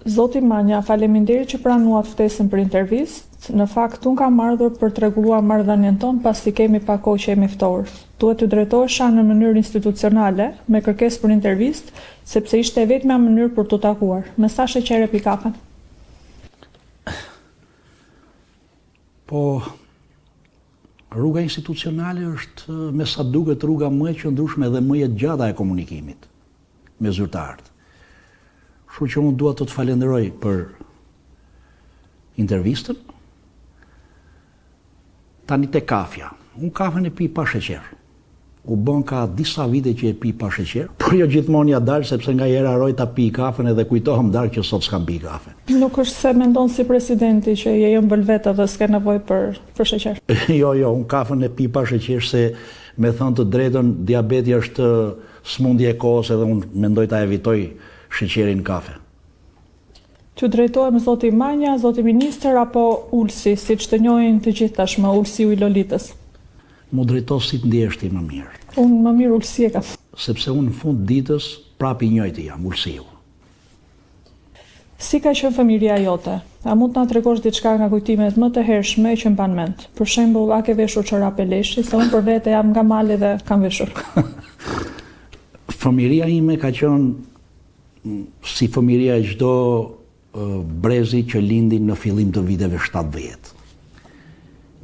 Zoti Manja, faleminderit që pranuat ftesën për intervistë. Në fakt, unë kam ardhur për të rregulluar marrëdhënien tonë pasi kemi pak kohë që jemi ftohur. Duhet të drejtohesha në mënyrë institucionale me kërkesë për intervistë, sepse ishte e vetmja mënyrë për të takuar. Mesazh sheqere pikafën. Po, rruga institucionale është me sa duket rruga më e qëndrueshme dhe më e gjata e komunikimit me zyrtarët. Kështu që unë dua të të falenderoj për intervistën. Tani te kafja. Unë kafen e pi pa sheqer. U bën ka disa vite që e pi pa sheqer, por jo gjithmonë ja dal sepse nga jera harroj ta pi kafen edhe kujtohem darkë që sot s'kam pi kafe. Nuk është se mendon si presidenti që je mbëlvet edhe s'ke nevojë për sheqer. Jo, unë kafen e pi pa sheqer se me thënë të drejtën diabeti është smundje e kohës edhe unë mendoj ta evitoj sheqerin në kafe. T'ju drejtohem zoti Manja, zoti ministër apo Ulsi, siç të njohin të gjithë tashmë, Ulsiu i Lolitës? Mu drejto si të ndjesh ti më mirë. Unë më mirë Ulsi e kam. Sepse unë në fund ditës prapi njëjti jam, Ulsiu. Si ka qenë fëmijëria jote? A mund të na tregosh diçka nga kujtimet më të hershme që mban mend? Për shembull, a ke veshur çorape leshi? Se unë për vete jam nga Mali dhe kam veshur. Fëmijëria ime ka qenë si fëmijëria e çdo brezi që lindi në fillim të viteve 70.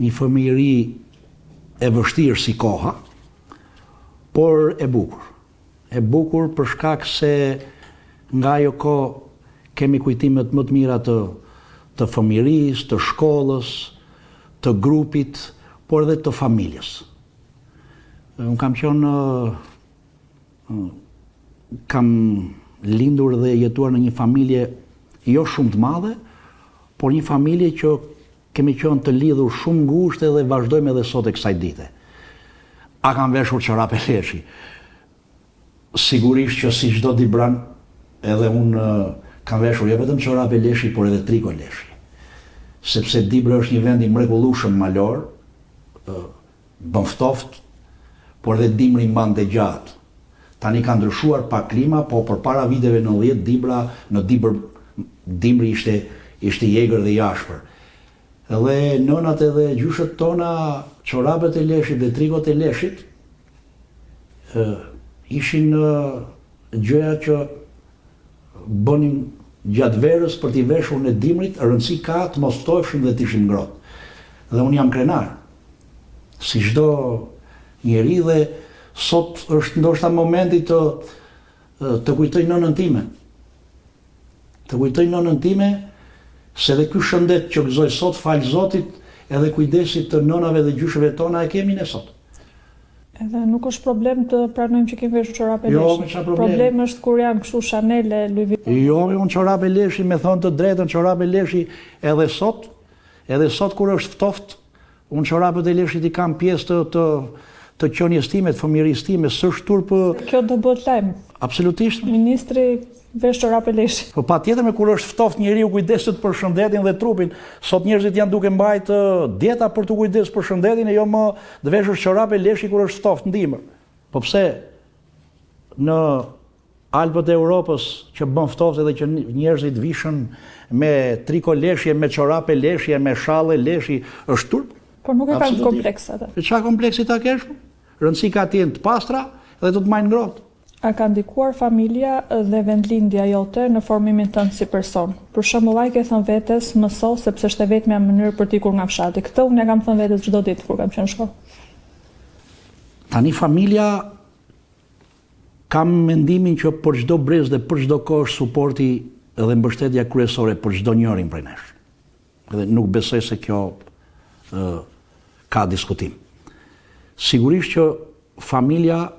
Një fëmijëri e vështirë si koha, por e bukur. E bukur për shkak se nga ajo kohë kemi kujtimet më të mira të fëmijërisë, të shkollës, të grupit, por edhe të familjes. Unë kam lindur dhe jetuar në një familje jo shumë të madhe, por një familje që kemi qenë të lidhur shumë ngushtë dhe vazhdojmë edhe sot e kësaj dite. A kam veshur çorape leshi? Sigurisht që si çdo dibran, edhe unë kam veshur jo vetëm çorape leshi, por edhe triko leshi. Sepse Dibra është një vend i mrekullueshëm malor, bën ftoft, por edhe dimri mban të gjatë. Tani ka ndryshuar pak klima, po përpara viteve 90 dimri ishte i egër dhe i ashpër. Edhe nënat edhe gjyshët tona, çorapet e leshit dhe trikot e leshit ishin gjëja që bënin gjatë verës për t'i veshur në dimrit, rëndësi ka të mos ftoheshin dhe t'ishin ngrohtë. Dhe unë jam krenar, si çdo njeri, dhe sot është ndoshta momenti të kujtoj nënën time. Të kujtoj nënën time, se dhe ky shëndet që gëzoj sot, falë Zotit, edhe kujdesit të nënave dhe gjyshëve tona e kemi ne sot. Edhe nuk është problem të pranojmë që kemi veshur çorape leshi. Jo, me çfarë problem? Problemi është kur janë kështu Chanel, Louis Vuitton. Jo, unë çorape leshi, me thënë të drejtën, çorape leshi edhe sot kur është ftoft, unë çorapet e leshit i kam pjesë të qenies time, të fëmijërisë time, s'është turp. Kjo do bëhet lajm. Absolutisht. Ministri vesh çorape leshi. Po patjetër me kur është ftoft njeriu kujdeset për shëndetin dhe trupin. Sot njerëzit janë duke mbajt dieta për të kujdes për shëndetin e jo më të veshësh çorape leshi kur është ftoft në dimër. Po pse në Alpët e Europës që bën ftoft edhe që njerëzit vishën me triko leshje, me çorape leshje, me shalle leshi, është turp? Por nuk e kanë kompleks atë. Çfarë kompleksi ta kesh? Rëndësi ka të jenë të pastra dhe të majnë ngrohtë. A ka ndikuar familja dhe vendlindja jote në formimin tënd si person? Për shembull, ai ke thënë vetes, mëso sepse është e vetmja mënyrë për të ikur nga fshati. Këtë unë ja kam thënë vetes çdo ditë kur kam qenë në shkollë. Tani familja kam mendimin që për çdo brez dhe për çdo kohë është suporti dhe mbështetja kryesore për çdo njërin prej nesh. Dhe nuk besoj se kjo ka diskutim. Sigurisht që familja,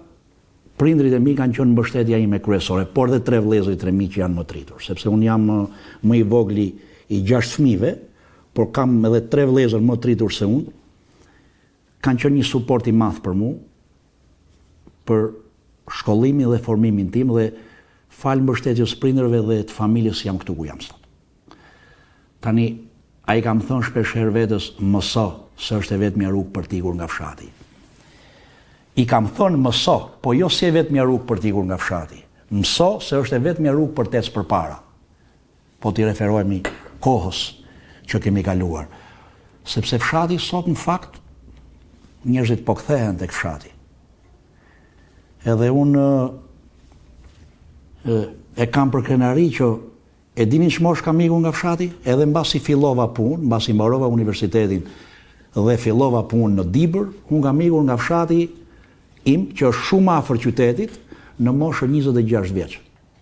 prindrit e mi kanë qenë mbështetja ime kryesore, por dhe 3 vëllezërit 3 mi që janë më tritur, sepse unë jam më i vogli i 6 fëmijëve, por kam edhe 3 vëllezër më tritur se unë, kanë qenë një suport i madh për mua, për shkollimin dhe formimin tim, dhe falë mbështetjes prindërve dhe të familjes jam këtu ku jam sot. Tani, ai kam thënë shpesh herë vetes, mëso se është e vetmja rrugë për t'ikur nga fshati. I kam thënë mëso, po jo si e vetmja rrugë për t'ikur nga fshati. Mëso se është e vetmja rrugë për t'ecë përpara. Po t'i referohemi kohës që kemi kaluar. Sepse fshati sot në fakt njerëzit po kthehen tek fshati. Edhe unë e kam për krenari që e dini ç'mosh kam ikur nga fshati, edhe mbasi fillova punë, mbasi mbarova universitetin dhe fillova punë në Dibër, unë kam ikur nga fshati im, që është shumë afër qytetit, në moshën 26 vjeç.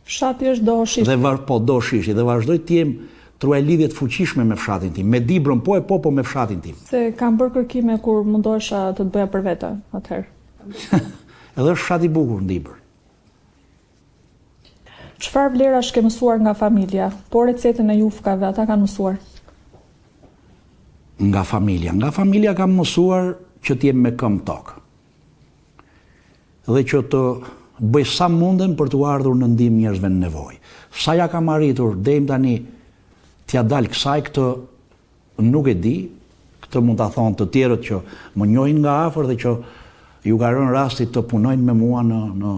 Fshati është do shishi. Dhe do shishi, dhe vazhdoj të jem truaj lidhje të fuqishme me fshatin tim, me Dibrën po me fshatin tim. Se kam bërë kërkime kur mundosha të të bëja për vete atëherë. Edhe është fshati i bukur në Dibër. Çfarë vlerash ke mësuar nga familja? Po recetën e jufkave, ata kanë mësuar? Nga familja kam mësuar që t'jem me këmbë tokë. Dhe që të bëj sa munden për t'u ardhur në ndihmë njerëzve në nevojë. Sa ja kam arritur deri tani t'ja dal kësaj, këtë nuk e di, këtë mund ta thonë të tjerët që më njohin nga afër dhe që ju ka rënë rasti të punojnë me mua në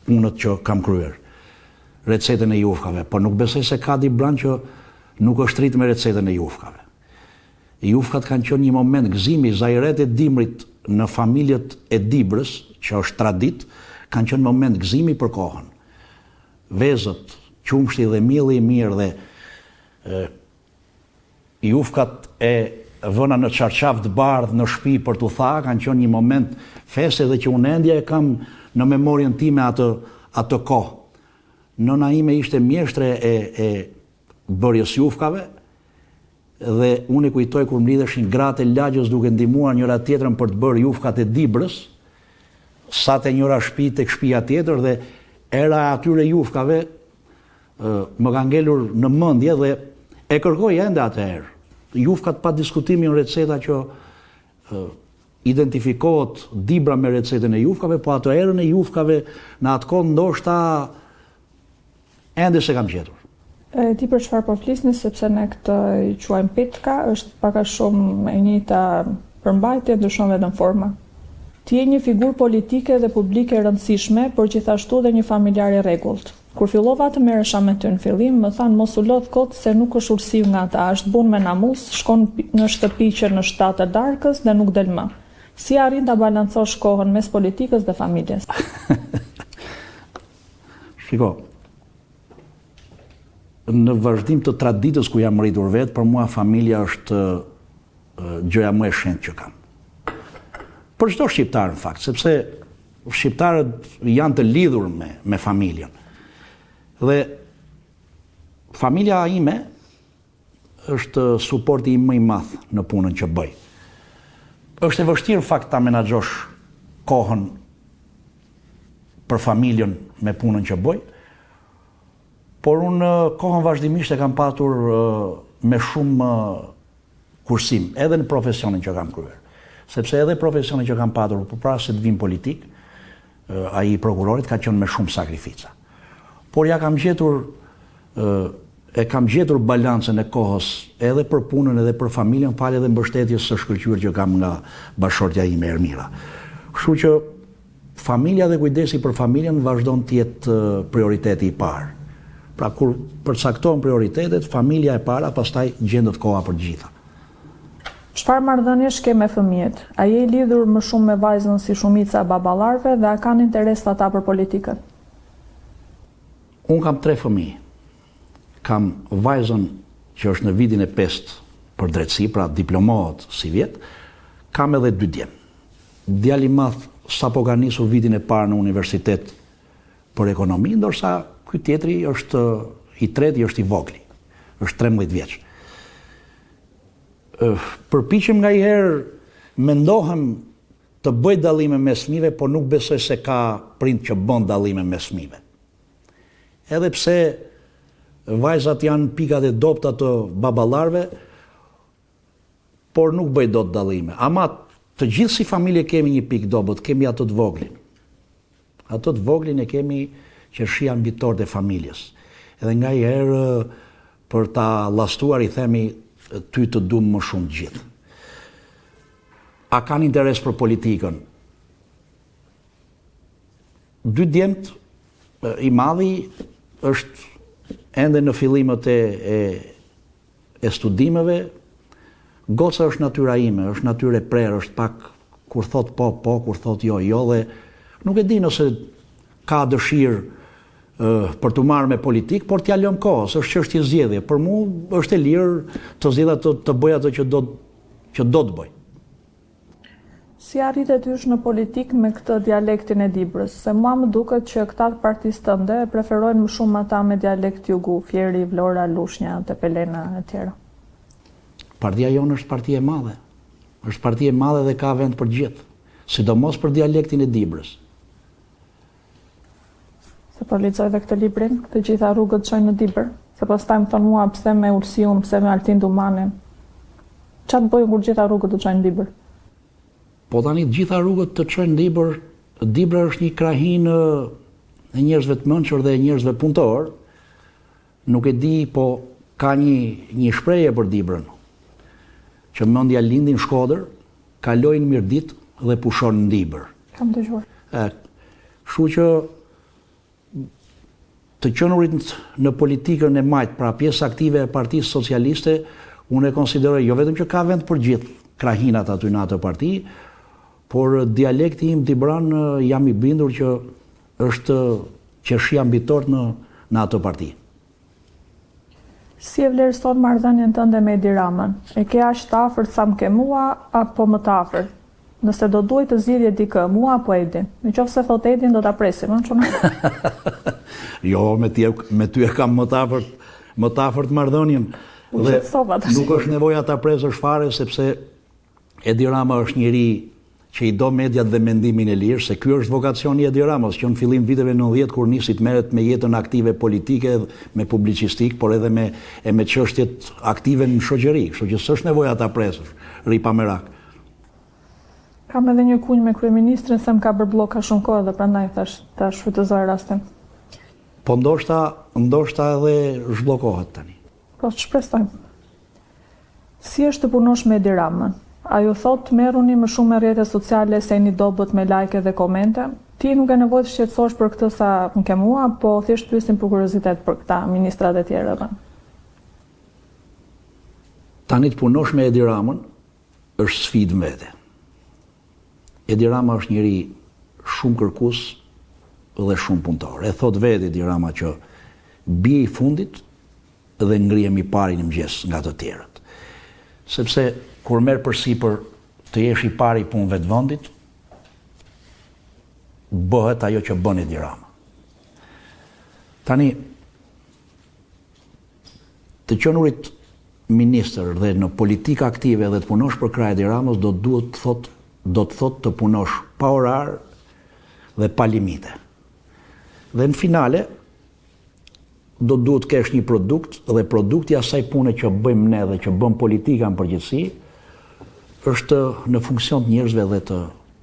punët që kam kryer. Recetën e jufkave, por nuk besoj se ka di bran që nuk është rrit me recetën e jufkave. Jufkat kanë qenë një moment gëzimi, zajret e dimrit në familjet e Dibrës, që është tradit, kanë qenë moment gëzimi për kohën. Vezët, qumshti dhe mielli i mirë dhe jufkat e vëna në çarçaf të bardhë në shtëpi për t'u tha, kanë qenë një moment feste dhe që unë ende e kam në memorien time atë kohë. Nëna ime ishte mjeshtre e bërjes jufkave dhe unë i kujtoj kur mlidheshin gratë e lagjës duke ndihmuar njëra tjetrën për të bërë jufkat e Dibrës, sa te njëra shtëpi tek shtëpia tjetër dhe era e atyre jufkave më ka ngelur në mendje dhe e kërkoj ende atëherë. Jufkat pa diskutimin receta që identifikohet Dibra me recetën e jufkave, po ato erën e jufkave në atë kohë ndoshta ende se kam gjetur. Ti për çfarë po flisni, sepse ne këtë i quajmë pitka, është pak a shumë e njëjta përmbajtje, ndryshon vetëm forma. Ti je një figurë politike dhe publike e rëndësishme, por gjithashtu dhe një familjar i rregullt. Kur fillova të merresha me ty në fillim, më thanë mos u lodh kot se nuk është ursiv nga ata, është bun me namus, shkon në shtëpi që në 7 të darkës dhe nuk del më. Si arrin ta balancosh kohën mes politikës dhe familjes? Shiko, në vazhdim të traditës ku jam rritur vetë, për mua familja është gjëja më e shenjtë që kam. Për çdo shqiptar në fakt, sepse shqiptarët janë të lidhur me familjen. Dhe familja ime është suporti im më i madh në punën që bëj. Është e vështirë në fakt ta menaxhosh kohën për familjen me punën që bëj, por unë kohën vazhdimisht e kam patur me shumë kursim, edhe në profesionin që kam kryer. Sepse edhe profesionin që kam patur, përpara se të vim politik, ai i prokurorit ka qenë me shumë sakrifica. Por ja kam gjetur balancën e kohës edhe për punën edhe për familjen, falë edhe mbështetjes së shkëlqyer që kam nga bashortja ime Ermira. Kështu që familja dhe kujdesi për familjen vazhdon të jetë prioriteti i parë. Pra kur përcaktohen prioritetet, familja e para, pastaj gjendet koha për gjitha. Çfarë marrëdhëniesh ke me fëmijët? A je i lidhur më shumë me vajzën si shumica e baballarëve dhe a kanë interes ata për politikën? Unë kam 3 fëmijë. Kam vajzën që është në vitin e 5 për drejtësi, pra diplomohet si vjet, kam edhe 2 djem. Djali i madh sapo ka nisur vitin e parë në universitet për ekonomi, ndërsa ky tjetri është i treti, është i vogli, është 13 vjeç. Përpiqem ngaherë, mendohem të bëj dallime mes fëmijëve, por nuk besoj se ka prind që bën dallime mes fëmijëve. Edhe pse vajzat janë pikat e dobta të baballarëve, por nuk bëj dot dallime. Ama të gjithë si familje kemi një pikë dobët, kemi ato të voglin. Ato të voglin e kemi që shija mbitor të familjes. Edhe ngaherë për ta llastuar i themi ty të dum më shumë gjithë. A kanë interes për politikën? 2 djemt, i madhi është ende në fillimet e studimeve. Goca është natyra ime, është natyrë e prerë, është pak kur thot po, kur thot jo, dhe nuk e di nëse ka dëshirë për të marrë me politikë, por t'ja lëm kohës, është çështje zgjedhje. Për mua është e lirë të zgjedh të bëj ato që do të bëj. Si arritet ysh në politikë me këtë dialektin e Dibrës? Se mua më duket që këta të partisë tënde preferojnë më shumë ata me dialekt jugu, Fieri, Vlora, Lushnja, Tepelena e tjera. Partia jonë është parti e madhe. Është parti e madhe dhe ka vend për gjithë, sidomos për dialektin e Dibrës. Se po lexoj dhe këtë librin, të gjitha rrugët çojnë në Dibër, se pastaj më thonë mua pse me Ulsiun, pse me Altin Dumanin. Çfarë bëjnë kur gjitha rrugët të çojnë në Dibër? Po tani të gjitha rrugët të çojnë në Dibër, Dibra është një krahinë e njerëzve të mençur dhe e njerëzve punëtor. Nuk e di, po ka një shprehje për Dibrën, që mendja lindi në Shkodër, kalojnë mirëditë dhe pushon në Dibër. Kam dëgjuar. Kështu që të qenurit në politikën e majtë, pra pjesë aktive e Partisë Socialiste, unë e konsideroj jo vetëm që ka vend për gjithë krahinat aty në atë parti, por dialekti im dibran jam i bindur që është qershia mbitor në atë parti. Si e vlerëson marrëdhënien tënde me Edi Ramën? E ke aq të afërt sa më ke mua, apo më të afërt? Nëse do duhet të zgjidhje dikë, mua apo Edin? Nëse thot Edin, do ta presim, ëh, çuna. Jo, me ty e kam më të afërt marrëdhënien. Dhe nuk është nevoja ta presësh fare, sepse Edi Rama është njeri që i do mediat dhe mendimin e lirë, se ky është vokacioni i Edi Ramës, që në fillim viteve 90 kur nisi të merret me jetën aktive politike, me publicistik, por edhe me çështjet aktive në shoqëri, kështu që s'është nevoja ta presësh, rri pa merak. Kam edhe një kunjë me kryeministrin se më ka bërë blok ka shumë kohë dhe prandaj ta shfrytëzoj rastin. Po ndoshta edhe zhbllokohet tani. Po shpresojmë. Si është të punosh me Edi Ramën? A ju thot merruni më shumë me rrjetet sociale se jeni dobët me like dhe komente? Ti nuk e nevojë të shqetësohesh për këtë sa më ke mua, po thjesht pyesim për kuriozitet për këta ministrat e tjerë edhe. Tani të punosh me Edi Ramën është sfidë vete. Edi Rama është njëri shumë kërkues dhe shumë punëtor. E thot vetë Edi Rama që bie i fundit dhe ngrihem i pari në mëngjes nga të tjerët. Sepse kur merr përsipër të jesh i pari i punëve të vendit, bëhet ajo që bën Edi Rama. Tani të qenurit ministër dhe në politikë aktive dhe të punosh për krah Edi Ramës do të thotë të punosh pa orar dhe pa limite. Dhe në finale, do duhet të kesh një produkt dhe produkti asaj pune që bëjmë ne dhe që bëm politika në përgjithësi, është në funksion të njerëzve dhe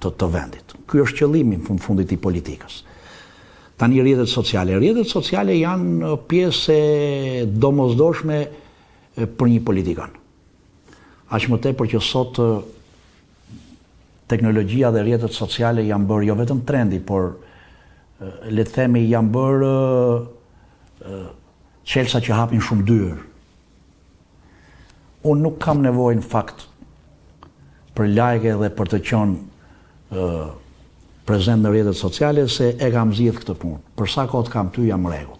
të vendit. Ky është qëllimi në fundit i politikës. Tani rrjetet sociale. Rrjetet sociale janë pjesë e domosdoshme për një politikan. Aq më tepër që sot teknologjia dhe rrjetet sociale janë bërë jo vetëm trendi, por le të themi janë bërë qelsa që hapin shumë dyer. Unë nuk kam nevojë në fakt për like dhe për të qenë prezent në rrjetet sociale, se e kam zgjidhur këtë punë. Për sa kohë kam ty jam rregull.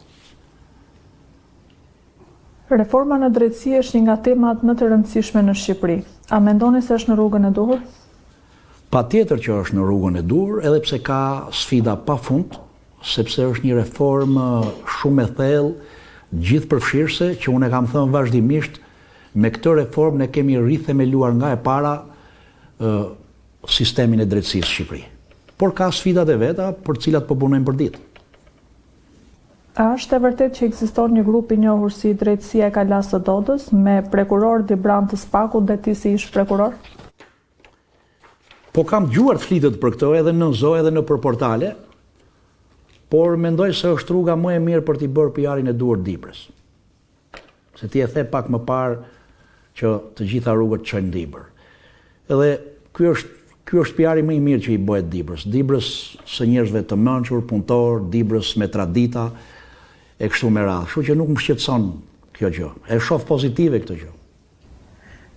Reforma në drejtësi është një nga temat më të rëndësishme në Shqipëri. A mendoni se është në rrugën e duhur? Patjetër që është në rrugën e duhur, edhe pse ka sfida pafund, sepse është një reformë shumë e thellë, gjithëpërfshirëse, që unë e kam thënë vazhdimisht, me këtë reformë ne kemi rithemeluar nga e para sistemin e drejtësisë Shqipëri. Por ka sfidat e veta për cilat po punojmë për ditë. A është e vërtet që ekziston një grup i njohur si Drejtësia e Kalas së Dodës, me prokuror Dibran të Spakut dhe ti si ish prokuror? Po kam dëgjuar flitet për këtë edhe në ZO edhe në portale, por mendoj se është rruga më e mirë për t'i bërë PR-in e duhur Dibrës. Se ti e the pak më parë që të gjitha rrugët çojnë në Dibër. Edhe ky është Ky është PR-i më i mirë që i bëhet Dibrës. Dibrës së njerëzve të mençur, punëtor, Dibrës me tradita e kështu me radhë. Kështu që nuk më shqetëson kjo gjë. E shoh pozitive këtë gjë.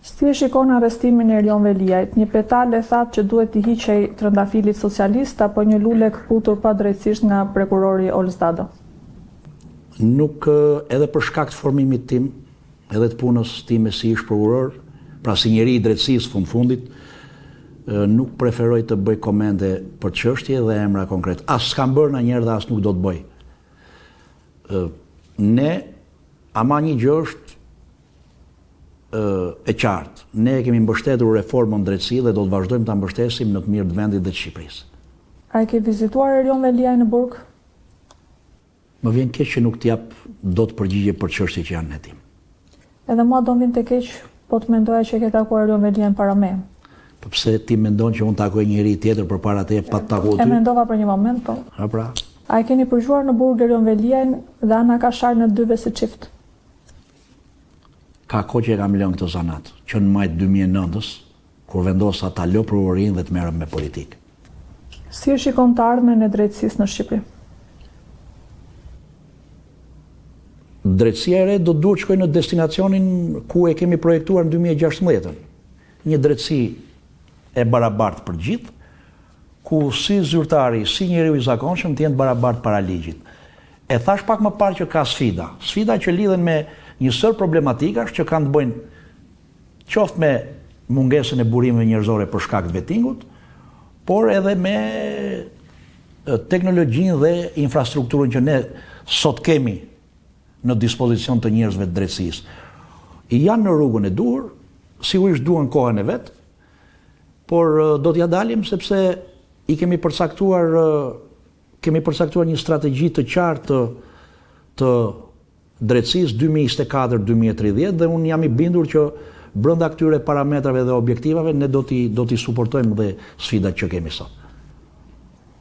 Si e shikon arrestimin e Erlion Veliajt? Një petale thatë që duhet t'i hiqej trëndafilit socialist apo një lule këputur pa drejtësisht nga prokurori Olzdado? Nuk edhe për shkak të formimit tim, edhe të punës time si ish prokuror, pra si njeri i drejtësisë fundit, nuk preferoj të bëj komente për çështje dhe emra konkret. As s'kam bërë ndonjëherë dhe as nuk do të bëj. Ne, ama një gjë është e qartë. Ne kemi mbështetur reformën drejtësi dhe do të vazhdojmë ta mbështesim në të mirë të vendit dhe të Shqipërisë. A e ke vizituar Erlion Veliaj në burg? Më vjen keq që nuk t'jap dot përgjigje për çështje që janë në tim. Edhe mua do vjen të keq, po të mendoja që e ke takuar Erlion Veliajn para me. Po pse ti mendon që unë takoj njëri tjetër përpara te pa të takuar ty? E mendova për një moment, po. Ha pra. A e keni përgjuar në burg Erlion Veliajn dhe Ana Kashar në dyve së çift? Ka kohë që e kam lënë këtë zanat, që në maj 2009-s, kur vendosa ta lë prokurorin dhe të merrem me politikë. Si e shikon të ardhmen e drejtësisë në Shqipëri? Drejtësia e re do duhet shkojë në destinacionin ku e kemi projektuar në 2016. Një drejtësi e barabartë për gjithë, ku si zyrtari, si njeriu i zakonshëm të jenë barabartë para ligjit. E thash pak më parë që ka sfida. Sfida që lidhen me një sër problematikash që kanë të bëjnë qoftë me mungesën e burimeve njerëzore për shkak të vettingut, por edhe me teknologjinë dhe infrastrukturën që ne sot kemi në dispozicion të njerëzve të drejtësisë. Janë në rrugën e duhur, sigurisht duan kohën e vet, por do t'ja dalim sepse i kemi përcaktuar një strategji të qartë të drejtësisë 2024-2030 dhe unë jam i bindur që brenda këtyre parametrave dhe objektivave ne do t'i suportojmë dhe sfidat që kemi sot.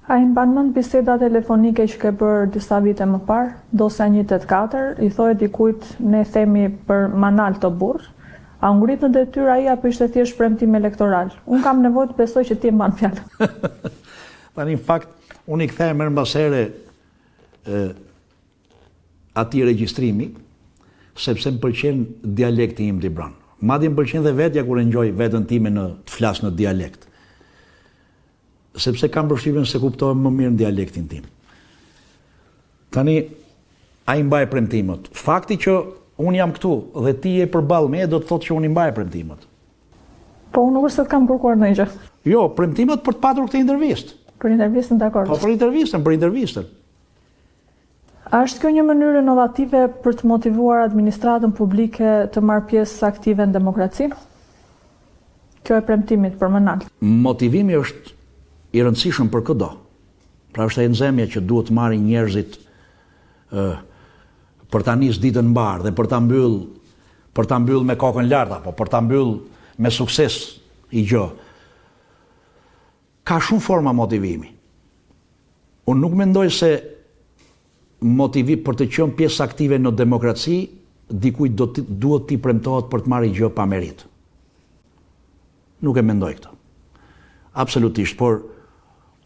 A i mban mend biseda telefonike që ke bërë disa vite më parë, dosja 184, i thohet dikujt ne themi për manal të burr, a ngrit në detyrë ai apo ishte thjesht premtim elektoral? Unë kam nevojë të besoj që ti mban fjalën. Tani në fakt unë i kthehem më pas here atij regjistrimi, sepse më pëlqen dialekti im Dibran. Madje më pëlqen dhe vetja kur e ngjoj veten time të flas në dialekt. Sepse kam përshtypjen se kuptohem më mirë në dialektin tim. Tani, ai mbaj premtimet. Fakti që unë jam këtu dhe ti je përballë me do të thotë që unë i mbaj premtimet. Po unë nuk është se të kam kërkuar ndonjë gjë. Jo, premtimet për të patur këtë intervistë. Për intervistën, dakor. Po për intervistën. A është kjo një mënyrë inovative për të motivuar administratën publike të marrë pjesë aktive në demokraci? Kjo e premtimit për manal. Motivimi është i rëndësishëm për këdo. Pra është e nxemja që duhet të marrin njerëzit për ta nisë ditën mbar dhe për ta mbyll me kokën lart apo për ta mbyll me sukses i gjë. Ka shumë forma motivimi. Unë nuk mendoj se motivi për të qenë pjesë aktive në demokraci, dikujt duhet t'i premtohet për të marrë gjë pa merit. Nuk e mendoj këtë. Absolutisht, por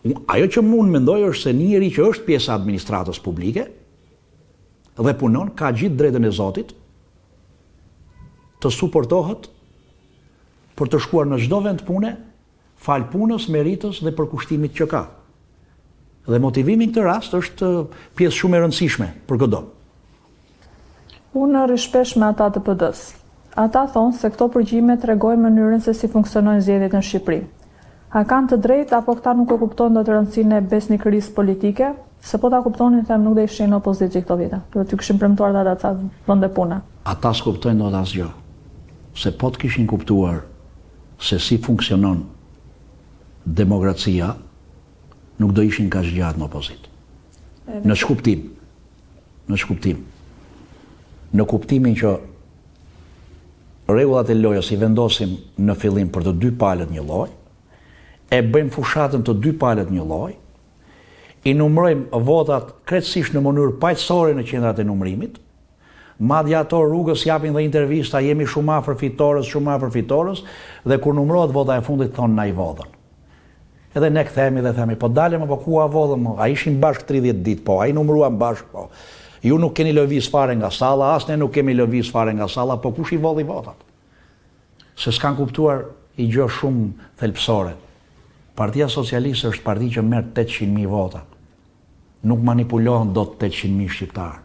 ajo që mund mendoj është se një njeri që është pjesë e administratës publike dhe punon, ka gjithë drejtën e Zotit të suportohet për të shkuar në çdo vend pune, fal punës, meritës dhe përkushtimit që ka. Dhe motivimi në këtë rast është pjesë shumë e rëndësishme për këdo. Unë rishpesh me ata të PD-s. Ata thonë se këto përgjime tregojnë mënyrën se si funksionojnë zgjedhjet në Shqipëri. A kanë të drejtë apo këta nuk e kuptojnë dot rëndësinë e besnikërisë politike? Se po ta kuptonin, them nuk do ishin në opozitë këto vite. Do t'ju kishin premtuar ata ca vende pune. Ata s'kuptojnë dot asgjë. Se po të kishin kuptuar se si funksionon demokracia, nuk do ishin kaq gjatë në opozitë. Në shkuptim. Në kuptimin që rregullat e lojës i vendosim në fillim për të dy palët një lloj, e bëjmë fushatën të dy palët një lloj, i numërojmë votat krejtësisht në mënyrë paqësore në qendrat e numërimit, madje ato rrugës japin dhe intervista, jemi shumë afër fitores, dhe kur numërohet vota e fundit thonë na i vodhën. Edhe ne kthehemi dhe themi, po dalem apo ku avodhëm, a ishim bashkë 30 ditë, po, a i numëruam bashkë, po. Ju nuk keni lëviz fare nga salla, as ne nuk kemi lëviz fare nga salla, po kush i vodhi votat? Se s'kan kuptuar i gjë shumë thelpsore. Partia Socialiste është parti që merr 800.000 vota. Nuk manipulohen dot 800.000 shqiptarë.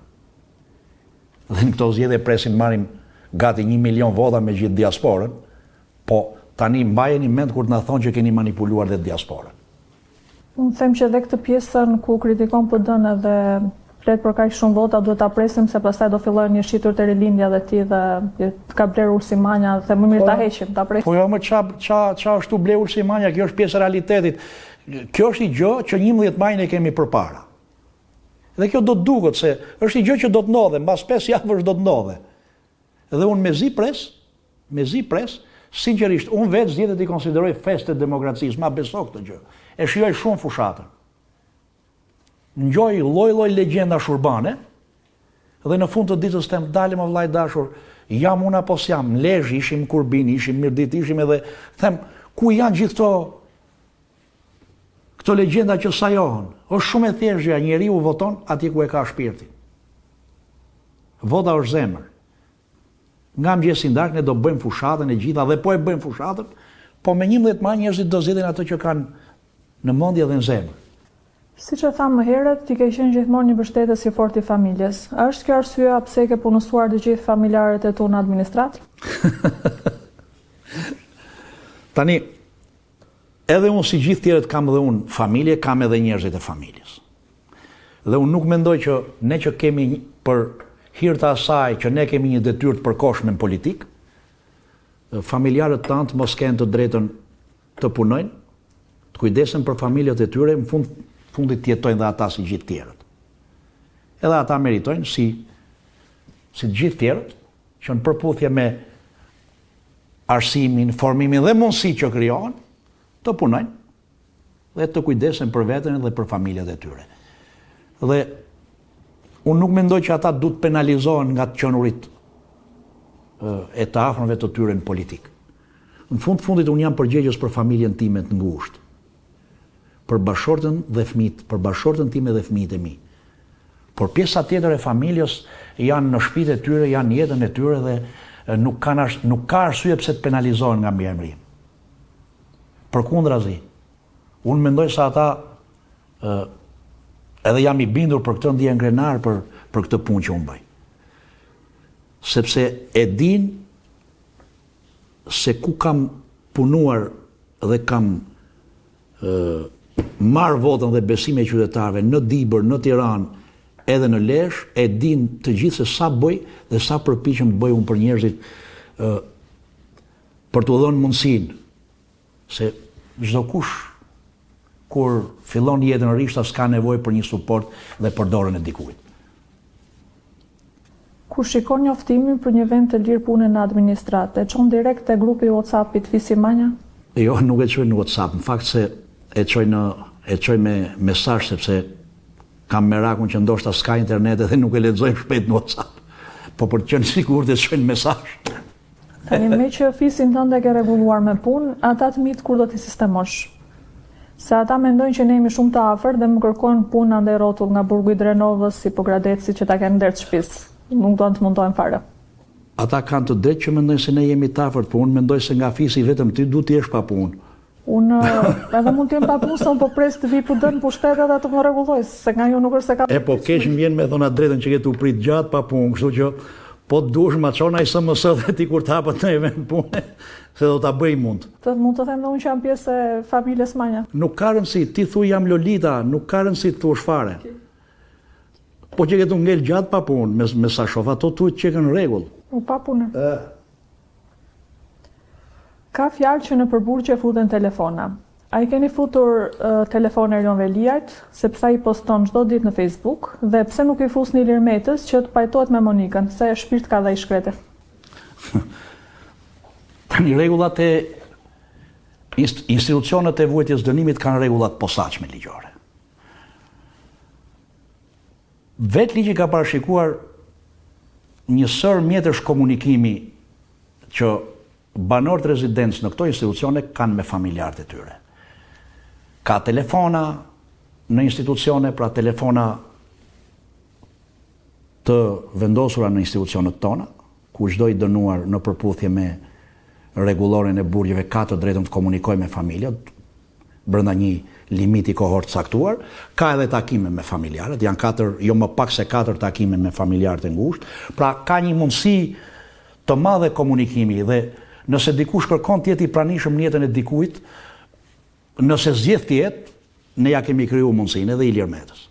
Dhe në këto zgjedhje presin marrim gati 1 milion vota me gjithë diasporën, po tani mbajeni mend kur të na thonë që keni manipuluar dhe diasporën. Unë them që edhe këtë pjesën ku kritikon PD-n edhe flet për kaq shumë vota duhet ta presim se pastaj do fillojnë një shitur të rilindja dhe ti dhe ka bler Ulsimania dhe më mirë ta heqim, ta presim. Po jo më ça është tu ble Ulsimania, kjo është pjesë e realitetit. Kjo është i gjë që 11 majin e kemi përpara. Dhe kjo do të duket se është i gjë që do të ndodhe, mbas 5 javësh do të ndodhe. Dhe unë me zi pres, sinqerisht, unë vetë zgjedhjet i konsideroj festë të demokracisë, ma beso këtë gjë. E shijoj shumë fushatën. Ngjoj lloj-lloj legjenda urbane, dhe në fund të ditës them dalim o vllai dashur, jam unë apo s'jam, Lezhë, ishim Kurbini, ishim Mirdit, ishim edhe them ku janë gjithë këto legjenda që sajohen. Është shumë e thjeshtë, njeriu voton atje ku e ka shpirtin. Vota është zemër. Nga mëngjesi darkë ne do bëjmë fushatën e gjitha dhe po e bëjmë fushatën, po me 11 maj njerëzit do zgjedhin ato që kanë në mendje dhe në zemër. Siç e tham më herët, ti ke qenë gjithmonë një mbështetës i fortë i familjes. A është kjo arsyeja pse ke punësuar të gjithë familjarët e tu në administrat? Tani, edhe unë si gjithë tjerët kam dhe unë familje, kam edhe njerëzit e familjes. Dhe unë nuk mendoj që ne që kemi për hir të asaj që ne kemi një detyrë të përkohshme në politik, familjarët tanë mos kenë të drejtën të punojnë, të kujdesen për familjet e tyre, në fundit të jetojnë dhe ata si gjithë tjerët. Edhe ata meritojnë si të gjithë tjerët, që në përputhje me arsimin, formimin dhe mundësi që krijohen, të punojnë dhe të kujdesen për veten dhe për familjet e tyre. Dhe unë nuk mendoj që ata duhet penalizohen nga të qenurit e të afërmve të tyre në politikë. Në fundit unë jam përgjegjës për familjen time të ngushtë, për bashortën dhe fëmijët, për bashortën time dhe fëmijët e mi. Por pjesa tjetër e familjes janë në shtëpitë e tyre, janë në jetën e tyre dhe nuk ka arsye pse të penalizohen nga mbiemri. Përkundrazi, unë mendoj se ata edhe jam i bindur për këtë ndjen krenar për këtë punë që unë bëj. Sepse e din se ku kam punuar dhe kam marrë votën dhe besime e qytetarëve në Dibër, në Tiranë, edhe në Lezhë, e din të gjithë se sa bëj dhe sa përpiqem të bëj unë për njerëzit për t'u dhënë mundësinë se çdo kush kur fillon jetën rishta s'ka nevojë për një suport dhe për dorën e dikujt. Kur shikon njoftimin për një vend të lirë pune në administratë, e çon direkt te grupi WhatsApp-it Ulsimania? Jo, nuk e çoj në WhatsApp, në fakt se e çoj me mesazh sepse kam merakun që ndoshta s'ka internet dhe nuk e lexoj shpejt në WhatsApp. Po për të qenë sigurt e çoj në mesazh. Tani me që fisin tënde ke rregulluar me punë, ata të mitë kur do t'i sistemosh? Se ata mendojnë që ne jemi shumë të afër dhe më kërkojnë punë ndaj rrotull nga Burgu i Drenovës, si Pogradeci që ta kenë ndër shtëpisë. Nuk do të mundohen fare. Ata kanë të drejtë që mendojnë se ne jemi të afërt, po unë mendoj se nga fisi vetëm ti duhet të jesh pa punë. Unë edhe mund të jem pa punë, po pres të vi PD-n pushtet edhe të më rregulloj, se nga ju nuk është se ka. E po keq më vjen me thona drejtën që ke tu prit gjatë pa punë, kështu që po të duhesh ma çon ai SMS dhe ti kur të hapet në event punë, se do ta bëj mund. Mund të them dhe unë që jam pjesë e familjes Manja. Nuk ka rëndësi, ti thuj jam Lolita, nuk ka rëndësi të thuash fare. Po që ke tu ngel gjatë pa punë, me sa shoh ato thuj që kanë rregull. Pa punë. Ka fjalë që në përburgje futen telefona. A i keni futur telefon Erjon Veliajt, sepse ai poston çdo ditë në Facebook, dhe pse nuk i fusni Ilir Metës që të pajtohet me Monikën, se shpirt ka dhe i shkrete? Tani rregullat e institucionet e vuajtjes dënimit kanë rregullat posaçme ligjore. Vetë ligji ka parashikuar një sër mjetësh komunikimi që banorët rezidencë në këto institucione kanë me familjarët e tyre. Ka telefona në institucione, pra telefona të vendosura në institucionet tona, ku çdo i dënuar në përputhje me rregulloren e burgjeve ka të drejtën të komunikojë me familjet brenda një limiti kohor të caktuar. Ka edhe takime me familjarët, janë 4, jo më pak se 4 takime me familjarët e ngushtë. Pra ka një mundësi të madhe komunikimi dhe nëse dikush kërkon të jetë i pranishëm në jetën e dikujt, nëse zgjedh të jetë, ne ja kemi kriju mundësinë edhe Ilir Metës.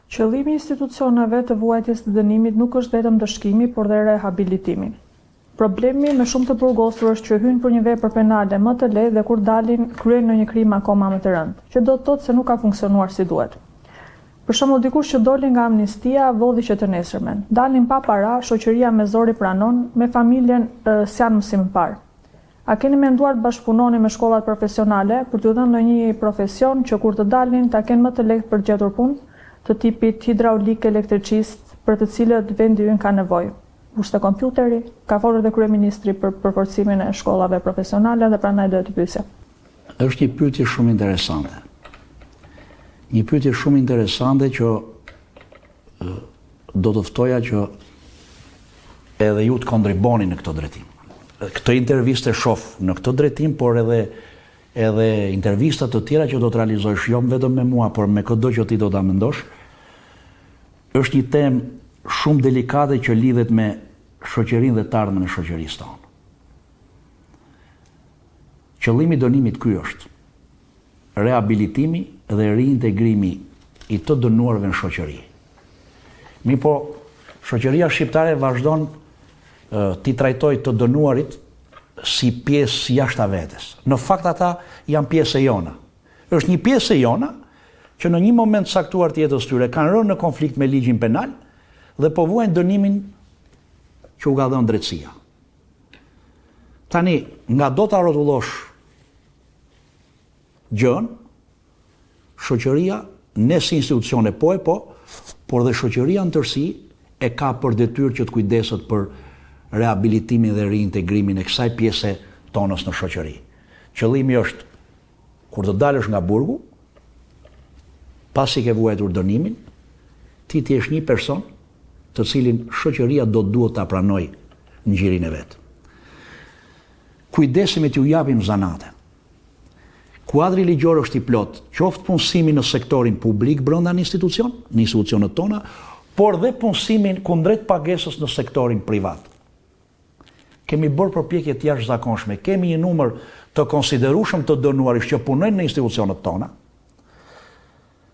Qëllimi i institucioneve të vuajtjes të dënimit nuk është vetëm dëshkimi, por dhe rehabilitimi. Problemi me shumë të burgosur është që hynë për një vepër penale më të lehtë dhe kur dalin kryejnë në një krim akoma më të rëndë, që do të thotë se nuk ka funksionuar si duhet. Për shembull, dikush që doli nga amnistia vodhi që të nesërmen. Dalin pa para, shoqëria me zor i pranon, me familjen s'janë mësim parë. A keni menduar të bashkëpunoni me shkollat profesionale për t'u dhënë ndonjë profesion që kur të dalin ta kenë më të lehtë për gjetur punë, të tipit hidraulik, elektricist, për të cilët vendi ynë ka nevojë? Kurse kompjuteri, ka folur dhe kryeministri për përforcimin e shkollave profesionale dhe prandaj do të pyesja. Është një pyetje shumë interesante. Një pyetje shumë interesante që do të ftoja që edhe ju të kontriboni në këtë drejtim. Këtë intervistë shoh në këtë drejtim, por edhe intervista të tjera që do të realizosh jo vetëm me mua, por me çdo që ti do ta mendosh. Është një temë shumë delikate që lidhet me shoqërinë dhe të ardhmen e shoqërisë tonë. Qëllimi i dënimit ky është rehabilitimi dhe reintegrimi i të dënuarve në shoqëri. Po, shoqëria shqiptare vazhdon t'i trajtojë të dënuarit si pjesë jashtë vetes. Në fakt ata janë pjesë e jona. Është një pjesë e jona që në një moment saktuar të jetës tyre kanë rënë në konflikt me ligjin penal dhe po vuajnë dënimin që u ka dhënë drejtësia. Tani, nga do ta rrotullosh gjën, shoqëria, ne si institucione por dhe shoqëria në tërësi e ka për detyrë që të kujdeset për rehabilitimin dhe reintegrimin e kësaj pjese tonës në shoqëri. Qëllimi është, kur të dalësh nga burgu, pasi ke vuajtur dënimin, ti jesh një person të cilin shoqëria do duhet ta pranojë në gjirin e vet. Kujdesemi t'ju japim zanate. Kuadri ligjor është i plot, qoftë punësimi në sektorin publik brenda në institucionet tona, por dhe punësimin kundrejt pagesës në sektorin privat. Kemi bërë përpjekje të jashtëzakonshme, kemi një numër të konsiderueshëm të dënuarish që punojnë në institucionet tona,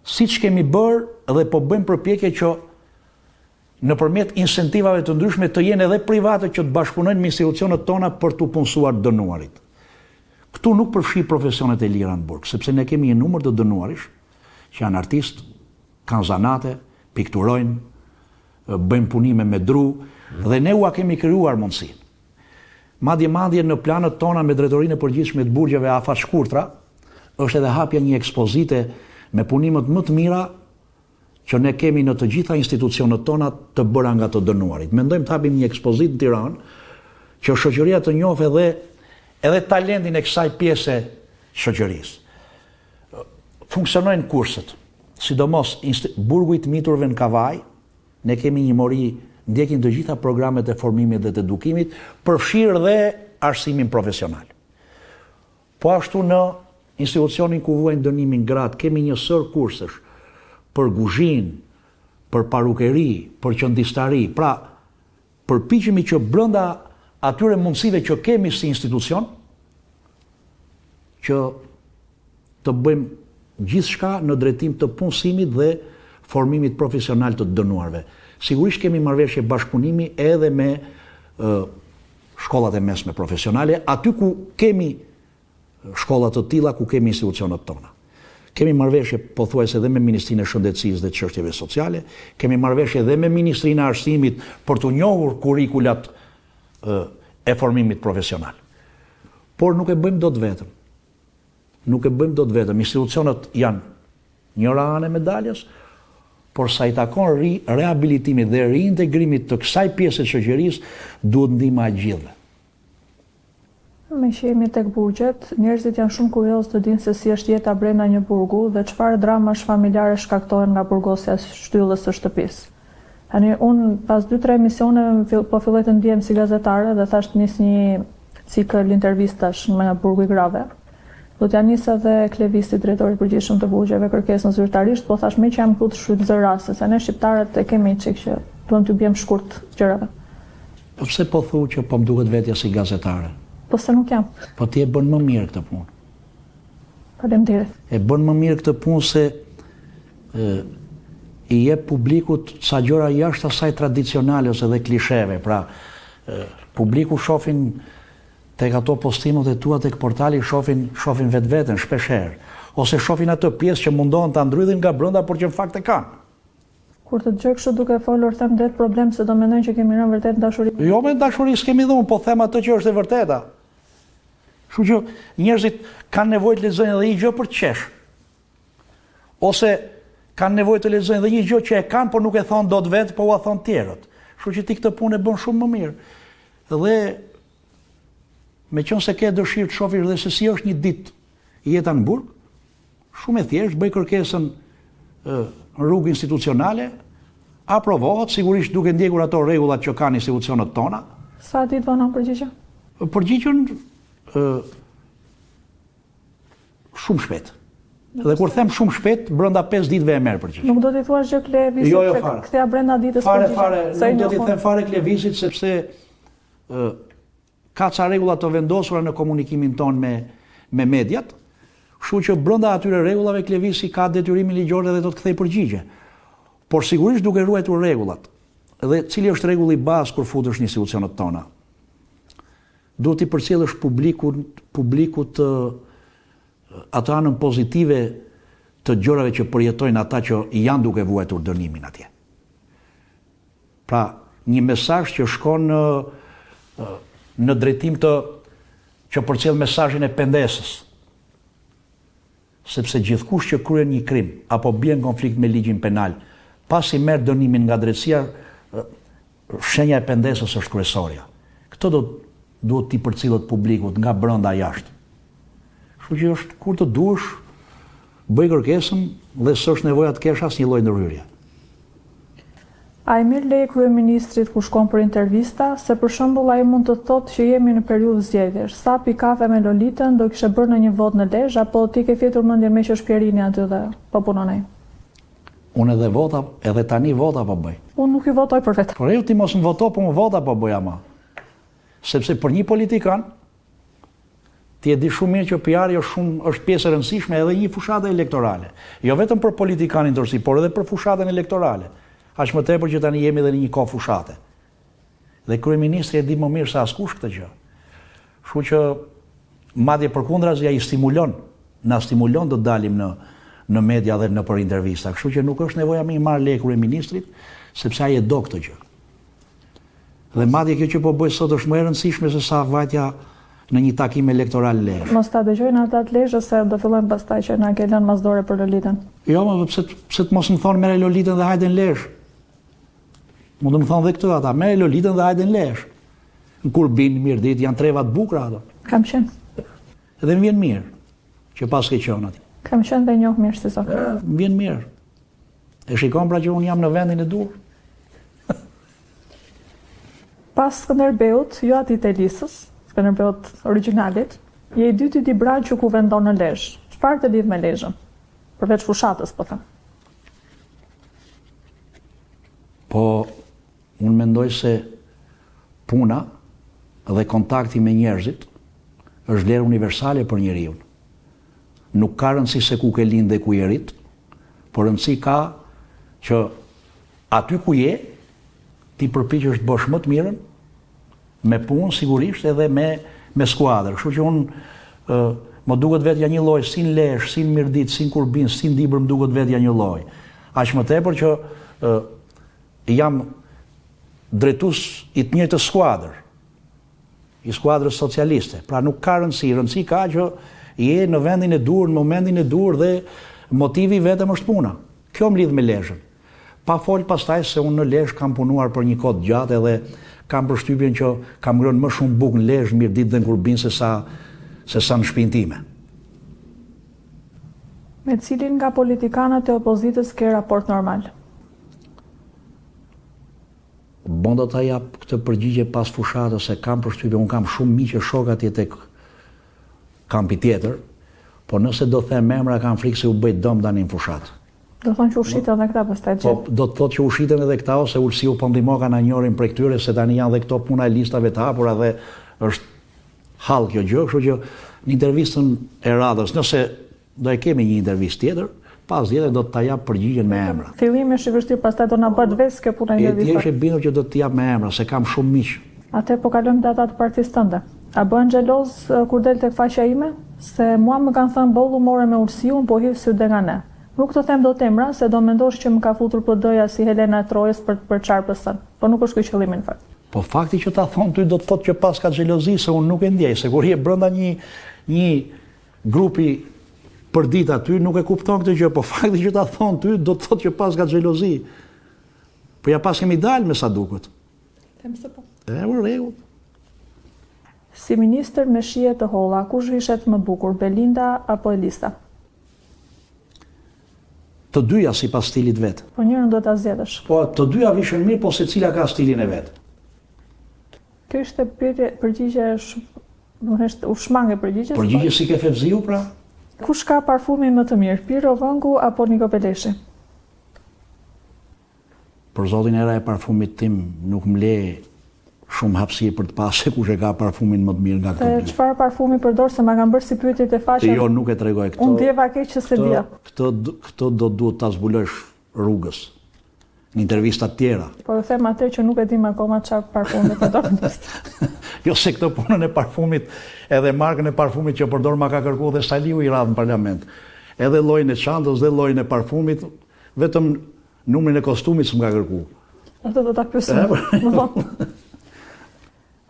siç kemi bërë dhe po bëjmë përpjekje që nëpërmjet incentivave të ndryshme të jenë edhe private që të bashkëpunojnë me institucionet tona për të punësuar dënuarit. Këtu nuk përfshi profesionet e lira në burg, sepse ne kemi një numër të dënuarish që janë artistë, kanë zanate, pikturojnë, bëjnë punime me dru dhe ne ua kemi krijuar mundësinë. Madje në planët tona me drejtorinë e përgjithshme të burgjeve afat-shkurtra është edhe hapja një ekspozite me punimet më të mira që ne kemi në të gjitha institucionet tona të bëra nga të dënuarit. Mendojmë të hapim një ekspozitë në Tiranë që shoqëria të njohë edhe talentin e kësaj pjese shoqërisë. Funksionojnë kurset, sidomos burgu i të miturve në Kavaj, ne kemi një mori, ndjekin të gjitha programet e formimit dhe të edukimit, përfshirë dhe arsimin profesional. Po ashtu në institucionin ku vuajnë dënimin gratë, kemi një sër kursesh për guzhinë, për parukeri, për qëndistari. Pra, përpiqemi që brenda atyre mundësive që kemi si institucion, që të bëjmë gjithçka në drejtim të punësimit dhe formimit profesional të dënuarve. Sigurisht kemi marrëveshje bashkëpunimi edhe me shkollat e mesme profesionale, aty ku kemi shkollat të tilla, ku kemi institucionet tona. Kemi marrëveshje pothuajse edhe me Ministrinë e Shëndetësisë dhe Çështjeve Sociale, kemi marrëveshje edhe me Ministrinë e Arsimit për të njohur kurrikulat e formimit profesional. Por nuk e bëjmë dot vetëm. Institucionet janë njëra anë e medaljes, por sa i takon rehabilitimit dhe reintegrimit të kësaj pjese të shoqërisë, duhet ndihma e gjithëve. Me që jemi tek burgjet, njerëzit janë shumë kurioz të dinë se si është jeta brenda një burgu dhe çfarë dramash familjare shkaktohen nga burgosja e shtyllës së shtëpisë. Tani unë pas 2-3 emisione po filloj të ndihem si gazetare dhe thash nis një cikël intervistash me burgu i Grave. Do t'ja nis edhe Klevisti, drejtori i përgjithshëm të burgjeve, kërkesën zyrtarisht, po thash me që jam këtu të shfrytëzoj rastin, se ne shqiptarët e kemi çik që duam t'ju bjem shkurt gjërave. Po pse po thu që po më duket vetja si gazetare? Po se nuk jam. Po ti e bën më mirë këtë punë. Faleminderit. E bën më mirë këtë punë se i jep publikut sa gjëra jashtë asaj tradicionale ose dhe klisheve. Pra, publiku shohin tek ato postimet e tua tek portali, shohin vetveten shpeshherë, ose shohin ato pjesë që mundohen ta ndrydhin nga brenda por që në fakt e kanë. Kur të dëgjoj kështu duke folur, them det problem se do mendojnë që kemi rënë vërtet dashuri. Jo me dashuri s'kemi dhënë, po them atë që është e vërteta. Kështu që njerëzit kanë nevojë të lexojnë edhe një gjë për të qesh. Ose kanë nevojë të lexojnë edhe një gjë që e kanë, por nuk e thon dot vetë, po ua thon tjerët. Kështu që ti këtë punë e bën shumë më mirë. Dhe meqense ke dëshirë të shohësh edhe se si është një ditë jeta në burg, shumë e thjeshtë, bëj kërkesën në rrugë institucionale, aprovohet, sigurisht duke ndjekur ato rregullat që kanë institucionet tona. Sa ditë vonon përgjigjen? Përgjigjen shumë shpejt. Dhe kur them shumë shpejt, brenda 5 ditëve e merr përgjigjen. Nuk do t'i thuash gjë Klevisit, Jo, fare. Kthea brenda ditës Fare, përgjigjen. nuk do t'i them fare Klevisit sepse ka ca rregulla të vendosura në komunikimin ton me mediat. Kështu që brenda atyre rregullave Klevisi ka detyrimin ligjor edhe do të kthej përgjigje. Por sigurisht duke ruajtur rregullat. Dhe cili është rregulli bazë kur futesh në institucionet tona? Duhet t'i përcjellësh publikut atë anën pozitive të gjërave që përjetojnë ata që janë duke vuajtur dënimin atje. Pra, një mesazh që shkon në drejtim që përcjell mesazhin e pendesës. Sepse gjithkush që kryen një krim apo bie në konflikt me ligjin penal, pasi merr dënimin nga drejtësia, shenja e pendesës është kryesorja. Këtë duhet t'i përcillet publikut nga brenda jashtë. Kështu që është kur të duash, bëj kërkesën dhe s'është nevoja të kesh asnjë lloj ndërhyrje. A i mirë lej kryeministrit kur shkon për intervista, se për shembull ai mund të thotë që jemi në periudhë zgjedhjesh. Sa pi kafe me Lolitën do kishe bërë në një vot në Lezhë, apo ti ke fjetur mendjen me që është Pierini aty dhe po punon ai? Unë edhe tani vota po bëj. Unë nuk i votoj për vetë. Por jo ti mos më voto, po më vota po bëj ama. Sepse për një politikan, ti e di shumë mirë që PR-i është pjesë e rëndësishme edhe një fushate elektorale. Jo vetëm për politikanin tërsi, por edhe për fushatën elektorale. Aq më tepër që tani jemi edhe në një kohë fushate. Dhe kryeministri e di më mirë se askush këtë gjë. Kështu që madje përkundrazi ai na stimulon të dalim në media dhe në për intervista. Kështu që nuk është nevoja më i marr lek kryeministrit, sepse ai e do këtë gjë. Dhe madje kjo që po bëj sot është më e rëndësishme se sa vajtja në një takim elektoral Lezhë. Mos ta dëgjojnë ata të Lezhës se do fillojnë pastaj që na ke lënë masdore për Lolitën. Jo, më pse të mos më thonë merre Lolitën dhe hajde në Lezhë. Mund të më thonë dhe këtë ata, merre Lolitën dhe hajde në Lezhë. Në Kurbin, Mirdit, janë treva të bukura ato. Kam qenë. Edhe më vjen mirë që pas ke qenë aty. Kam qenë dhe njoh mirë si sot. Më vjen mirë. E shikon pra që unë jam në vendin e dur. Pas Skënderbeut, jo atit e Lisës, Skënderbeut originalit, je i dyti di Braq që ku vendon në Lezhë. Çfarë të lidh me Lezhën? Përveç fushatës, po them. Po, unë mendoj se puna dhe kontakti me njerëzit është vlerë universale për njeriu. Nuk ka rëndësi se ku ke lind dhe ku je rit, por rëndësi ka që aty ku je, ti përpiqesh të bësh më të mirën, me punë sigurisht edhe me skuadër. Kështu që unë më duket vetja një lloj si në Lezhë, si në Mirdit, si në Kurbin, si në Dibër, më duket vetja një lloj. Aq më tepër që jam drejtues i të njëjtës skuadër, i skuadrës socialiste. Pra nuk ka rëndësi ka që je në vendin e dur, në momentin e dur dhe motivi vetëm është puna. Kjo më lidh me Lezhën. Pa fol pastaj se unë në Lezhë kam punuar për një kohë gjatë edhe kam përshtypjen që kam ngrënë më shumë bukë në Lezhë mirë ditë dhe në Kurbin se sa në shtëpinë time. Me cilin nga politikanët e opozitës ke raport normal? Bon do ta jap këtë përgjigje pas fushatës se kam përshtypjen, unë kam shumë miq e shok atje tek kampi tjetër, po nëse do them emra kam frikë se u bëj dëm tani në fushatë. Do thonë që u shiten edhe këta pastaj gjë. Po do të thotë që u shiten edhe këta ose Ulsiu po ndihmoka na njërin prej këtyre se tani janë edhe këto puna e listave të hapura dhe është hall kjo gjë, kështu që në intervistën e radhës, nëse do e kemi një intervistë tjetër, pas tjetër do të ta jap përgjigjen me emra. Fillimi është i vështirë, pastaj do na bëhet vesh kjo puna e intervistës. Ti je bindur që do të jap me emra se kam shumë miq. Atë po kalojmë data të partisë tënde. A bën xheloz kur del tek faqja ime? Se mua më kanë thënë bollu more me Ulsiun, po hir sy dhe nga ne. Nuk të them dot emra, se do mendosh që më ka futur PD-ja si Helena e Trojës për çarpësën. Po nuk është ky qëllimi në fakt. Po fakti që ta thon ty do të thotë që pas ka xhelozi, se unë nuk e ndjej, se kur je brenda një grupi për ditë aty nuk e kupton këtë gjë, po fakti që ta thon ty do të thotë që pas ka xhelozi. Po ja pas kemi dalë me sa duket. Them se po. Në rregull. Si ministër me shije të holla, kush vishet më bukur, Belinda apo Elisa? Të dyja sipas stilit vet. Po njërin do ta zgjedhësh. Po të dyja vishin mirë, po secila ka stilin e vet. Kjo ishte përgjigje u shmangë përgjigjes. Përgjigje si ke Fevziu pra? Kush ka parfumin më të mirë, Piro Vëngu apo Niko Beleshi? Për zotin era e parfumit tim nuk më le shumë hapësirë për të pasë kush e ka parfumin më të mirë nga këto dy. Çfarë parfumi përdor, se ma kanë bërë si pyetje të faqe? Jo, nuk e tregoj këto. Unë djeva keq që se dia. Këto do duhet ta zbulojsh rrugës. Në intervista të tjera. Po ju them atë që nuk e dim akoma çfarë parfumi përdor. Jo se këtë punën e parfumit, edhe markën e parfumit që përdor ma ka kërkuar dhe Saliu i radhë në parlament. Edhe llojin e çantës dhe llojin e parfumit, vetëm numrin e kostumit s'm ka kërkuar. Atë do ta pyesim më vonë.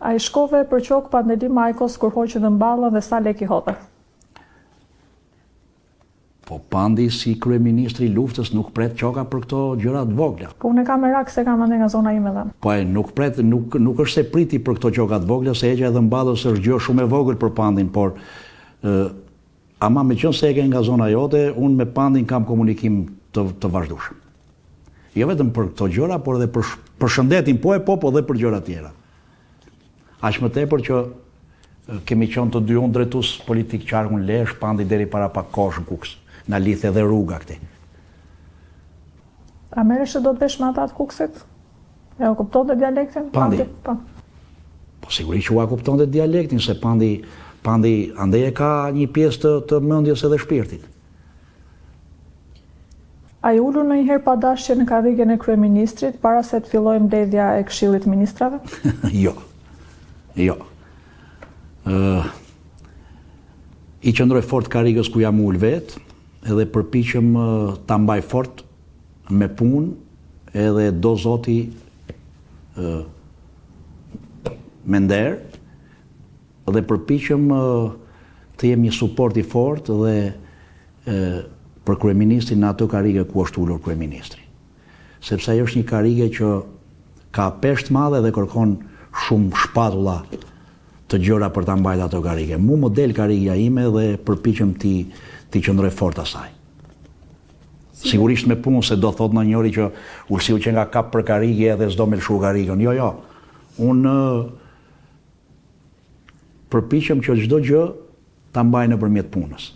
A i shkove për qokë Pandeli Majkos kur hoqë dhe mballën dhe sa lek i hote? Po Pandi si kryeministri i luftës nuk pret qoka për këto gjëra të vogla. Po unë kam merak se kam ande nga zona ime dhe. Po nuk është se priti për këto qoka të vogla, se heqja dhe mballës është gjë shumë e vogël për Pandin, por ama me qenë se e ke nga zona jote, unë me Pandin kam komunikim të vazhdueshëm. Jo vetëm për këto gjëra, por edhe për shëndetin po dhe për gjëra tjera. Aq më tepër që kemi qenë të dy unë drejtues politik qarkun Lezhë, Pandi deri para pak kohësh në Kuks. Na lidh edhe rruga këtej. A merresh do të vesh me ata të Kuksit? E u kuptonte dialektin? Pandi. Po sigurisht që u kuptonte dialektin, se Pandi andej e ka një pjesë të mendjes edhe shpirtit. A i ulur në njëherë pa dashje në karrigen e kryeministrit para se të fillojë mbledhja e Këshillit të Ministrave? Jo. I qëndroj fort karrigës ku jam ul vet, edhe përpiqem ta mbaj fort me punë edhe do Zoti me nder, dhe përpiqem të jem një suport i fort dhe për kryeministrin në ato karrige ku është ulur kryeministri. Sepse ajo është një karrige që ka peshë të madhe dhe kërkon shumë shpatulla të gjëra për ta mbajtur ato karrige. Mu më del karrigja ime dhe përpiqem ti qëndroj fort asaj. Sigurisht me punë, se do thot në njëri që Ulsiu që nga kap për karrige edhe s'do me lëshu karrigën. Jo. Unë përpiqem që çdo gjë ta mbaj nëpërmjet punës.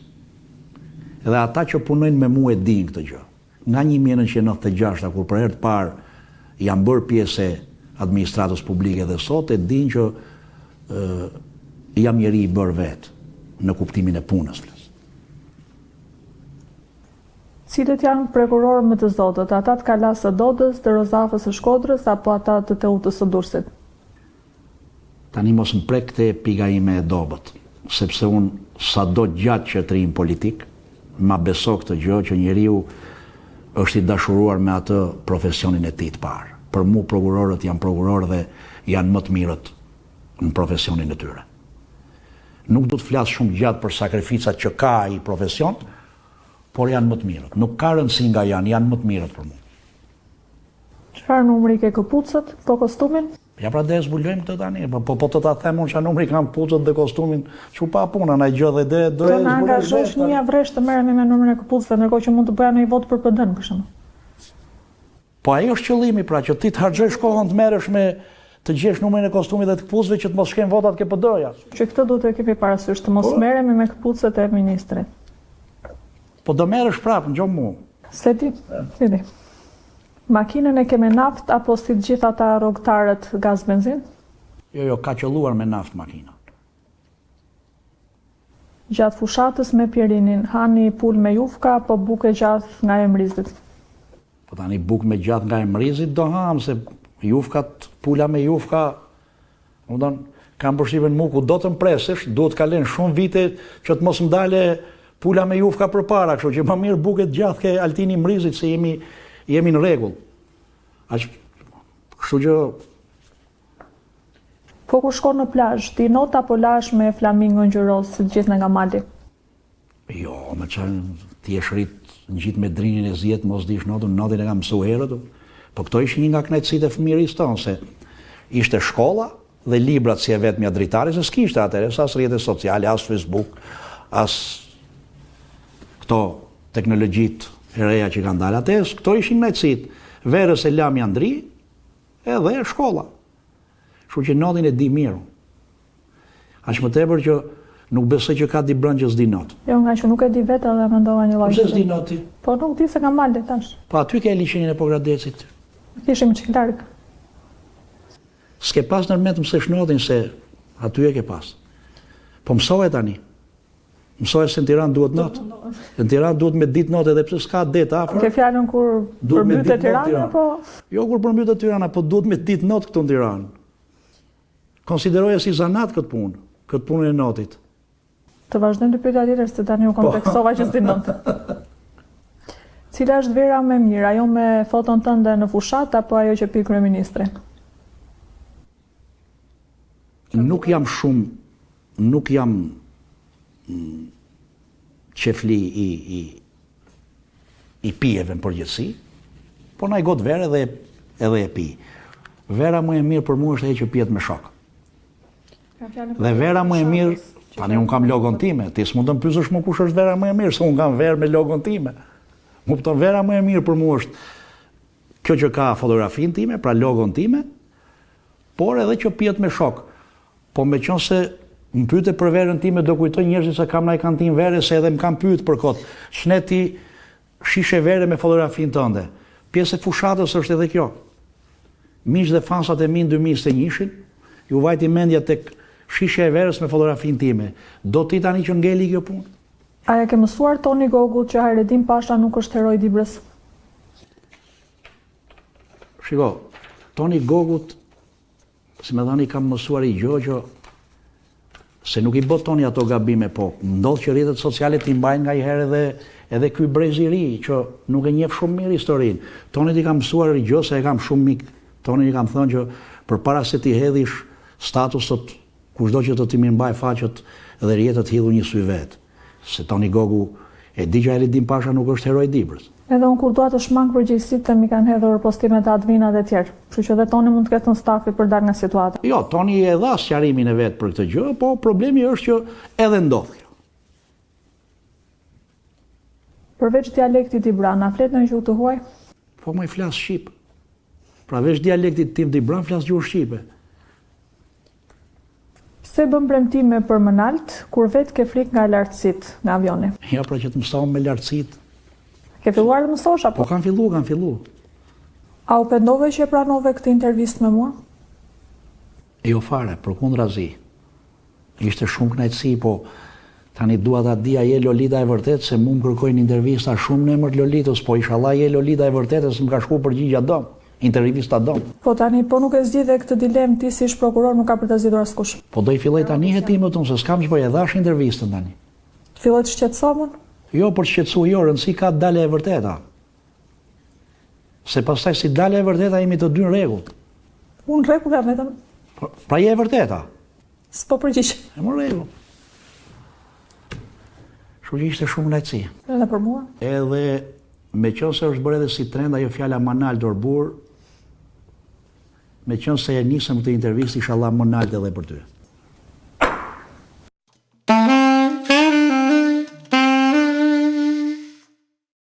Edhe ata që punojnë me mua e dinë këtë gjë. Nga 1996, kur për herë të parë jam bërë pjesë e administratës publike dhe sot e dinë që jam njeri i bërë vetë në kuptimin e punës. Cilët janë prokurorë më të zotët, ata të Kalas së Dodës, të Rozafës së Shkodrës apo ata të Teutës së Durrësit? Tani mos më prek këtë piga ime e dobët, sepse unë sado gjatë që të rim politik, ma beso këtë gjë që njeriu është i dashuruar me atë profesionin e tij të parë. Për mu prokurorët janë prokurorë dhe janë më të mirët në profesionin e tyre. Nuk do të flas shumë gjatë për sakrificat që ka ai profesion, por janë më të mirët. Nuk ka rëndësi nga janë më të mirët për mua. Çfarë numri ke këpucët, po kostumin? Ja pra dhe zbulojmë këtë tani, po të ta them unë që numri kam këpucët dhe kostumin, që pa puna, na gjë dhe dhe do e angazhosh një javresh të merremi me numrin e këpucëve, ndërkohë që mund të bëja një vot për PD-n për shembull. Po ajo është qëllimi, pra që ti të harxhosh kohën të merresh me të gjesh numrin e kostumit dhe të këpucëve që të mos shkojnë votat ke PD-ja. Që këtë duhet të kemi parasysh, të mos merremi me këpucët e ministrit. Po do merresh prapë, ngjo mua. Sleti. Makinën e ke me naft apo si të gjitha ata rrogtarët gaz benzin? Jo, ka qelluar me naft makina. Gjatë fushatës me Pierinin, hani pul me jufka apo bukë gjatë nga emrizit? Po tani bukë me gjatë nga emrizit do ham, se jufkat, pula me jufka, kam përshtypjen mu ku do të mpresësh, duhet kalen shumë vite që të mos më dale pula me jufka përpara, kështu që më mirë bukë gjatë ke altini mrizit se jemi në rregull. Kështu që po kur shkon në plazh, ti not apo lash me flamingo ngjyros të gjithë nga mali? Jo, me çfarë ti je shrit ngjit me drinin e zjet, mos dish notin e kam mësuar herët. Po këto ishin një nga kënaqësitë e fëmijërisë tonë, se ishte shkolla dhe librat si e vetmja dritare, se s'kishte atëherë as rrjete sociale, as Facebook, as këto teknologjitë e reja që kanë dalë atës, këto ishin kënaqësitë. Verës e lam Andri, edhe shkolla. Kështu që notin e di mirë. Aq më tepër që nuk besoj që ka di brën që s'di not. Jo, nga që nuk e di vetë dhe mendova një lloj. Pse s'di noti? Po nuk di se kam malë tash. Po aty ke liçenin e Pogradecit. Ishim çik larg. S'ke pas nërmet mësesh notin se aty e ke pas. Po mësohet tani. Mësohet se në Tiranë duhet not. Në Tiranë duhet me ditë not edhe pse s'ka det afër. Ke fjalën kur përmbytet Tirana apo? Jo kur përmbytet Tirana, po duhet me ditë not këtu në Tiranë. Konsideroje si zanat këtë punën e notit. Të vazhdojmë të pyetja tjetër se tani u kontekstova që s'di not. Cila është vera më mirë, ajo me foton tënde në fushat apo ajo që pi kryeministri? Nuk jam qefli i pijeve në përgjithësi, po na i got verë edhe e pi. Vera më e mirë për mua është ajo që pijet me shok. Dhe vera më e mirë, tani unë kam logon time, ti s'mund të më pyesësh më kush është vera më e mirë, se unë kam verë me logon time. Më kupton, vera më e mirë për mua është kjo që ka fotografinë time, pra logon time, por edhe që pijet me shok. Po me qenë se më pyete për verën time, do kujtoj njerëzit se kam ndaj kantinë vere, se edhe më kam pyet për kot. Shneti shishe vere me fotografinë tënde. Pjesë e fushatës është edhe kjo. Miq dhe fansat e mi në 2021-shin, ju vajti mendja tek shishe e verës me fotografinë time. Do ti tani që ngeli kjo punë? A ja ke mësuar Toni Gogut që Hayreddin Pasha nuk është heroi Dibrës? Shiko, Toni Gogut, si me dhani kam mësuar i gjogjo, se nuk i bot Toni ato gabime, po ndodh që rrjetet sociale t'i mbajnë nga i herë edhe ky brez i ri, që nuk e njeh shumë mirë historinë. Toni t'i kam mësuar i gjogjo, se e kam shumë mik. Toni i kam thënë që përpara se ti hedhish statusët, kushdo që të ti mirë mbaj faqet dhe rrjetet hidhu një sy vetë. Se Toni Gogu e di që Hayreddin Pasha nuk është heroi Dibrës. Edhe unë kur dua të shmang përgjegjësitë mi kanë hedhur postimet e adminat e tjerë. Kështu që edhe Toni mund të ketë në stafi për dal nga situata. Jo, Toni e dha sqarimin e vet për këtë gjë, po problemi është që edhe ndodh kjo. Përveç dialektit Dibran, a flet në gjuhë të huaj? Po më i flas shqip. Pra veç dialektit tim Dibran flas gjuhë shqipe. Se bën premtime për më lart, kur vetë ke frikë nga lartësitë nga avioni? Ja, pra që të mësoj me lartësitë. Ke filluar të mësosh apo? Po kam fillu. A u pendove që e pranove këtë intervistë me mua? Jo fare, përkundrazi. Ishte shumë kënaqësi, po tani dua ta di a je Lolita e vërtet, se mu më kërkojnë intervista shumë në emër të Lolitës, po inshallah je Lolita e vërtetë, se më ka shkuar përgjigja dom. Intervista dom. Po tani, po nuk e zgjidhe këtë dilemë, ti si ish prokuror nuk ka për të zgjidhur askush. Po do i filloj tani hetimet unë, se s'kam ç'bëj, e dash intervistën tani. Të filloj të shqetësohen? Jo, për shqetësu, jo, rëndësi ka të dale e vërteta. Se pastaj si dale e vërteta jemi të dy në rregull. Unë rregull jam vetëm. Pra je e vërteta. S'po përgjigj. E më rregull. Kështu që ishte shumë kënaqësi. Edhe për mua. Edhe me qenë se është bërë edhe si trend ajo fjala Manal Dorbur, me qënë se e nisëm këtë intervistë, inshallah më naltë edhe për ty.